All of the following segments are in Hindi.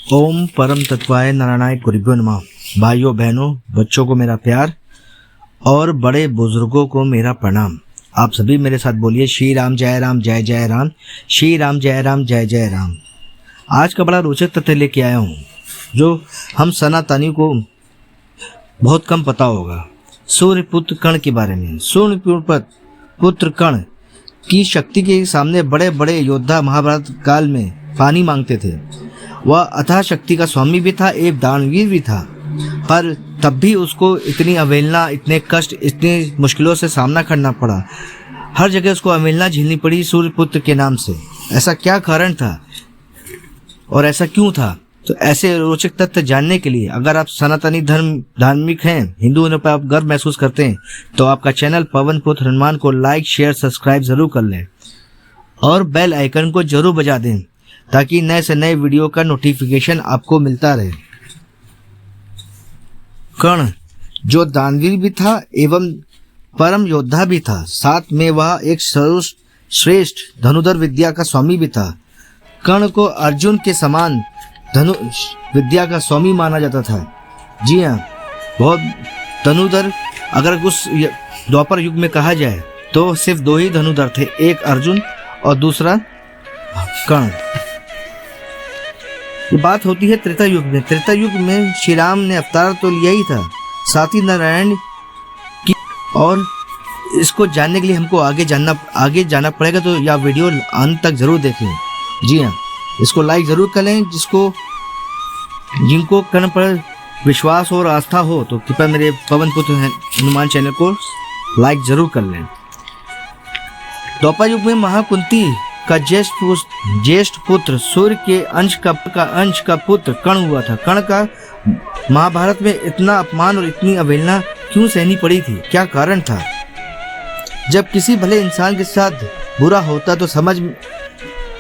ओम परम तत्वाय नारायणाय गुरुभ्यो नमः। भाइयों बहनों, बच्चों को मेरा प्यार और बड़े बुजुर्गों को मेरा प्रणाम। आप सभी मेरे साथ बोलिए श्री राम जय राम जय जय राम, श्री राम जय राम जय जय राम। आज का बड़ा रोचक तथ्य लेके आया हूँ जो हम सनातनी को बहुत कम पता होगा। सूर्य पुत्र कर्ण के बारे में। सूर्य पुत्र कर्ण की शक्ति के सामने बड़े बड़े योद्धा महाभारत काल में पानी मांगते थे। वह अथाह शक्ति का स्वामी भी था, एक दानवीर भी था, पर तब भी उसको इतनी अवहेलना, इतने कष्ट, इतनी मुश्किलों से सामना करना पड़ा। हर जगह उसको अवहेलना झेलनी पड़ी सूर्यपुत्र के नाम से। ऐसा क्या कारण था और ऐसा क्यों था? तो ऐसे रोचक तथ्य जानने के लिए अगर आप सनातनी धार्मिक हैं, हिंदू होने पर आप गर्व महसूस करते हैं, तो आपका चैनल पवन पुत्र हनुमान को लाइक शेयर सब्सक्राइब जरूर कर लें और बेल आइकन को जरूर बजा दें ताकि नए से नए वीडियो का नोटिफिकेशन आपको मिलता रहे। कर्ण जो दानवीर भी था एवं परम योद्धा भी था, साथ में वह एक सर्वश्रेष्ठ धनुधर विद्या का स्वामी भी था। कर्ण को अर्जुन के समान धनु विद्या का स्वामी माना जाता था। जी हाँ, बहुत धनुधर। अगर उस द्वापर युग में कहा जाए तो सिर्फ दो ही धनुधर थे, एक अर्जुन और दूसरा कर्ण। ये बात होती है त्रेता युग में। त्रेता युग में श्री राम ने अवतार तो लिया ही था, साथ ही नारायण की। और इसको जानने के लिए हमको आगे जाना पड़ेगा, तो यह वीडियो अंत तक जरूर देखें। जी हाँ, इसको लाइक जरूर करें। जिनको कर्ण पर विश्वास और आस्था हो तो कृपया मेरे पवन पुत्र हनुमान चैनल को लाइक जरूर कर लें। द्वापर युग में महाकुंती का ज्येष्ठ पुत्र सूर्य के अंश का पुत्र कर्ण हुआ था। कर्ण का महाभारत में इतना अपमान और इतनी अवहेलना क्यों सहनी पड़ी थी? क्या कारण था? जब किसी भले इंसान के साथ बुरा होता तो समझ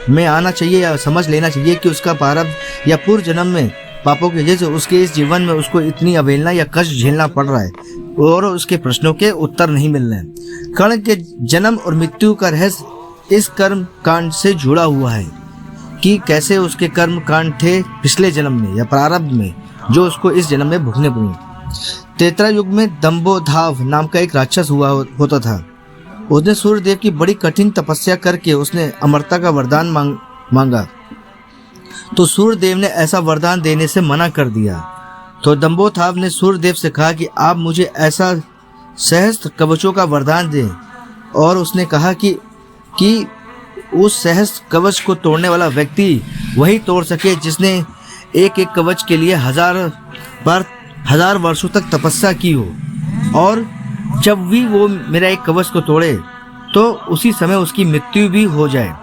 में आना चाहिए या समझ लेना चाहिए कि उसका प्रारब्ध या पूर्व जन्म में पापों की वजह से उसके इस जीवन में उसको इतनी अवहेलना या कष्ट झेलना पड़ रहा है और उसके प्रश्नों के उत्तर नहीं मिल रहे हैं। कर्ण के जन्म और मृत्यु का रहस्य इस कर्म कांड से जुड़ा हुआ है कि कैसे उसके कर्म कांड थे पिछले जन्म में या प्रारब्ध में, जो उसको इस जन्म में भुगतने पड़े। त्रेता युग में दंभोधाव नाम का एक राक्षस होता था। उसने सूर्यदेव की बड़ी कठिन तपस्या करके उसने अमरता का वरदान मांगा, तो सूर्यदेव ने ऐसा वरदान देने से मना कर दिया। तो दंभोधाव ने सूर्यदेव से कहा कि आप मुझे ऐसा सहस्त्र कवचों का वरदान दें, और उसने कहा कि उस सहस्त्र कवच को तोड़ने वाला व्यक्ति वही तोड़ सके जिसने एक एक कवच के लिए हजार वर्षों तक तपस्या की हो, और जब भी वो मेरा एक कवच को तोड़े तो उसी समय उसकी मृत्यु भी हो जाए।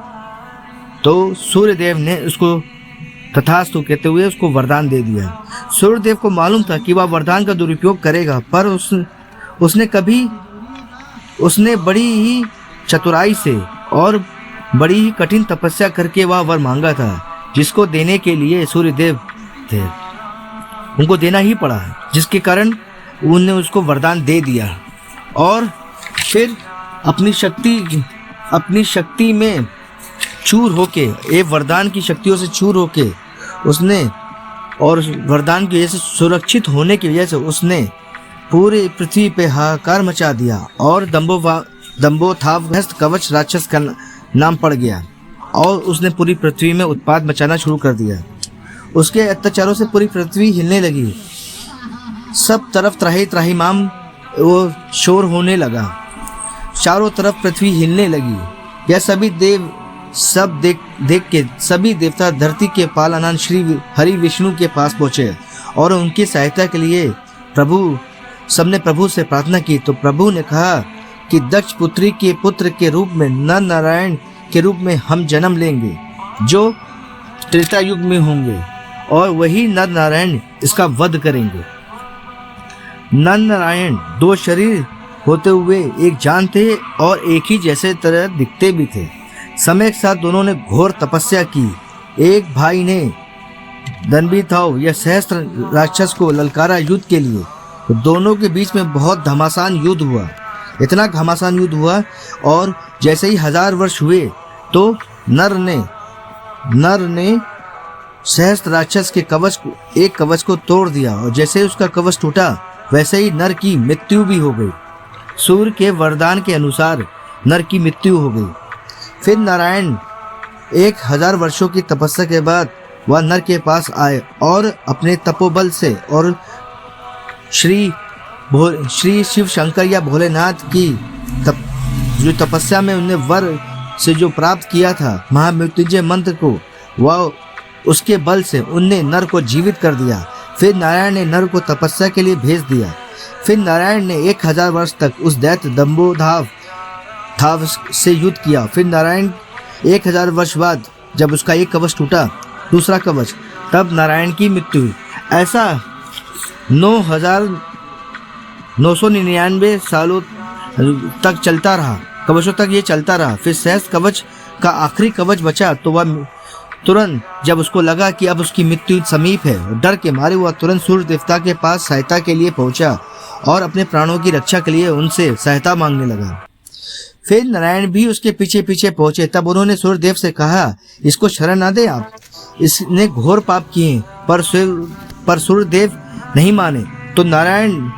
तो सूर्यदेव ने उसको तथास्तु कहते हुए उसको वरदान दे दिया। सूर्यदेव को मालूम था कि वह वरदान का दुरुपयोग करेगा, पर उसने बड़ी ही चतुराई से और बड़ी ही कठिन तपस्या करके वह वर मांगा था, जिसको देने के लिए सूर्यदेव थे, उनको देना ही पड़ा, जिसके कारण उन्होंने उसको वरदान दे दिया। और फिर अपनी शक्ति में चूर होके, एक वरदान की शक्तियों से चूर होके उसने, और वरदान की वजह से सुरक्षित होने की वजह से उसने पूरी पृथ्वी पे हाहाकार मचा दिया और दंभोधाव कवच राक्षस का नाम पड़ गया और उसने पूरी पृथ्वी में उत्पात मचाना शुरू कर दिया। उसके अत्याचारों से पूरी पृथ्वी हिलने लगी, सब तरफ त्राहिमाम वो शोर होने लगा, चारों तरफ पृथ्वी हिलने लगी। यह सभी देख के सभी देवता धरती के पालनहार श्री हरि विष्णु के पास पहुंचे और उनकी सहायता के लिए सबने प्रभु से प्रार्थना की। तो प्रभु ने कहा कि दक्ष पुत्री के पुत्र के रूप में नर नारायण के रूप में हम जन्म लेंगे, जो त्रेता युग में होंगे, और वही नर नारायण इसका वध करेंगे। नर नारायण दो शरीर होते हुए एक जान थे और एक ही जैसे तरह दिखते भी थे। समय के साथ दोनों ने घोर तपस्या की। एक भाई ने दंभोधाव या सहस्त्र राक्षस को ललकारा युद्ध के लिए, तो दोनों के बीच में बहुत घमासान युद्ध हुआ, इतना घमासान युद्ध हुआ, और जैसे ही 1000 वर्ष हुए तो नर ने सहस्त्र राक्षस के एक कवच को तोड़ दिया और जैसे उसका कवच टूटा वैसे ही नर की मृत्यु भी हो गई। सूर्य के वरदान के अनुसार नर की मृत्यु हो गई। फिर नारायण 1000 वर्षों की तपस्या के बाद वह नर के पास आए और अपने तपोबल से और श्री शिव शंकर या भोलेनाथ की जो तपस्या में उन्हें वर से जो प्राप्त किया था महामृत्युंजय मंत्र को, वह उसके बल से उनने नर को जीवित कर दिया। फिर नारायण ने नर को तपस्या के लिए भेज दिया। फिर नारायण ने 1000 वर्ष तक उस दैत्य दंभोधाव से युद्ध किया। फिर नारायण 1000 वर्ष बाद जब उसका एक कवच टूटा, दूसरा कवच, तब नारायण की मृत्यु हुई। ऐसा 9,999 सालों तक चलता रहा, कवचों तक ये चलता रहा। फिर सहस्त्र कवच का आखिरी कवच बचा तो वह तुरंत जब उसको लगा कि अब उसकी मृत्यु समीप है, डर के मारे वह तुरंत सूर्य देवता के पास सहायता के लिए पहुंचा और अपने प्राणों की रक्षा के लिए उनसे सहायता मांगने लगा। फिर नारायण भी उसके पीछे पीछे पहुंचे। तब उन्होंने सूर्यदेव से कहा, इसको शरण ना दे आप, इसने घोर पाप किए। पर सूर्यदेव नहीं माने तो नारायण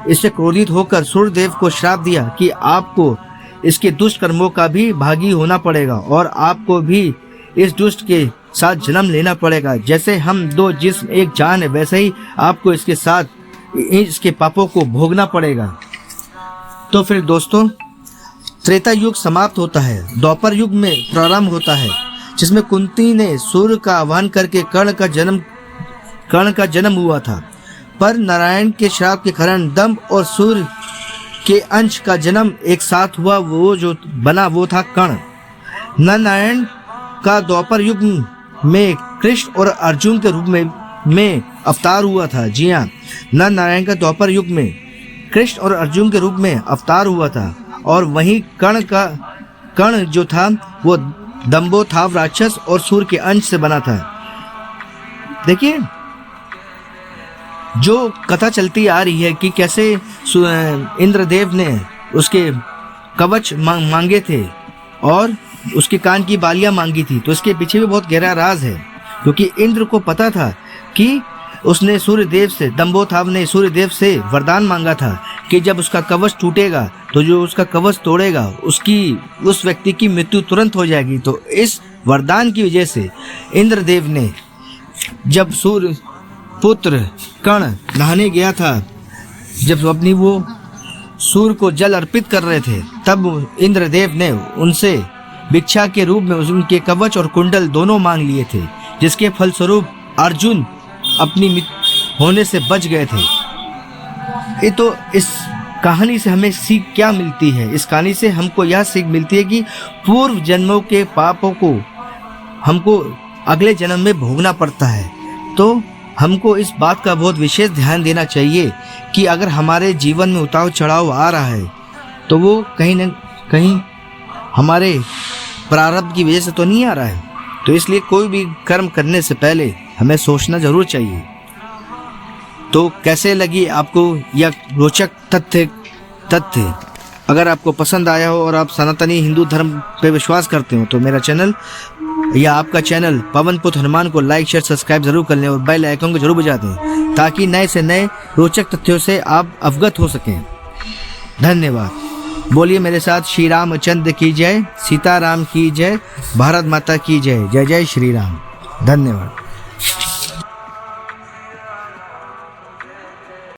इससे क्रोधित होकर सूर्यदेव को श्राप दिया कि आपको इसके दुष्ट कर्मों का भी भागी होना पड़ेगा और आपको भी इस दुष्ट के साथ जन्म लेना पड़ेगा। जैसे हम दो जिस्म एक जान है, वैसे ही आपको इसके साथ इसके पापों को भोगना पड़ेगा। तो फिर दोस्तों, त्रेता युग समाप्त होता है, द्वापर युग में प्रारंभ होता है, जिसमें कुंती ने सूर्य का आह्वान करके कर्ण का जन्म हुआ था। पर नारायण के श्राप के कारण दंभ और सूर्य के अंश का जन्म एक साथ हुआ। वो जो बना वो था कर्ण। नारायण का द्वापर युग में कृष्ण और अर्जुन के रूप में अवतार हुआ था। जी हाँ, नारायण का द्वापर युग में कृष्ण और अर्जुन के रूप में अवतार हुआ था। और वहीं कर्ण जो था वो दंभोधाव राक्षस और सूर्य के अंश से बना था। देखिए, जो कथा चलती आ रही है कि कैसे इंद्रदेव ने उसके कवच मांगे थे और उसके कान की बालियां मांगी थी, तो इसके पीछे भी बहुत गहरा राज है। क्योंकि इंद्र को पता था कि उसने दंभोधाव ने सूर्यदेव से वरदान मांगा था कि जब उसका कवच टूटेगा तो जो उसका कवच तोड़ेगा उस व्यक्ति की मृत्यु तुरंत हो जाएगी। तो इस वरदान की वजह से इंद्रदेव ने जब सूर्य पुत्र कर्ण नहाने गया था, जब अपनी वो सूर्य को जल अर्पित कर रहे थे, तब इंद्रदेव ने उनसे भिक्षा के रूप में उनके कवच और कुंडल दोनों मांग लिए थे, जिसके फलस्वरूप अर्जुन अपनी होने से बच गए थे। ये तो इस कहानी से हमें सीख क्या मिलती है? इस कहानी से हमको यह सीख मिलती है कि पूर्व जन्मों के पापों को हमको अगले जन्म में भोगना पड़ता है। तो हमको इस बात का बहुत विशेष ध्यान देना चाहिए कि अगर हमारे जीवन में उतार चढ़ाव आ रहा है तो वो कहीं न कहीं हमारे प्रारब्ध की वजह से तो नहीं आ रहा है। तो इसलिए कोई भी कर्म करने से पहले हमें सोचना जरूर चाहिए। तो कैसे लगी आपको यह रोचक तथ्य? अगर आपको पसंद आया हो और आप सनातनी हिंदू धर्म पे विश्वास करते हो तो मेरा चैनल या आपका चैनल पवन पुत्र हनुमान को लाइक शेयर सब्सक्राइब जरूर कर लें और बेल आइकन को जरूर बजा दें, ताकि नए से नए रोचक तथ्यों से आप अवगत हो सकें। धन्यवाद। बोलिए मेरे साथ, श्री रामचंद्र की जय, सीताराम की जय, भारत माता की जय। जय जय श्री राम। धन्यवाद।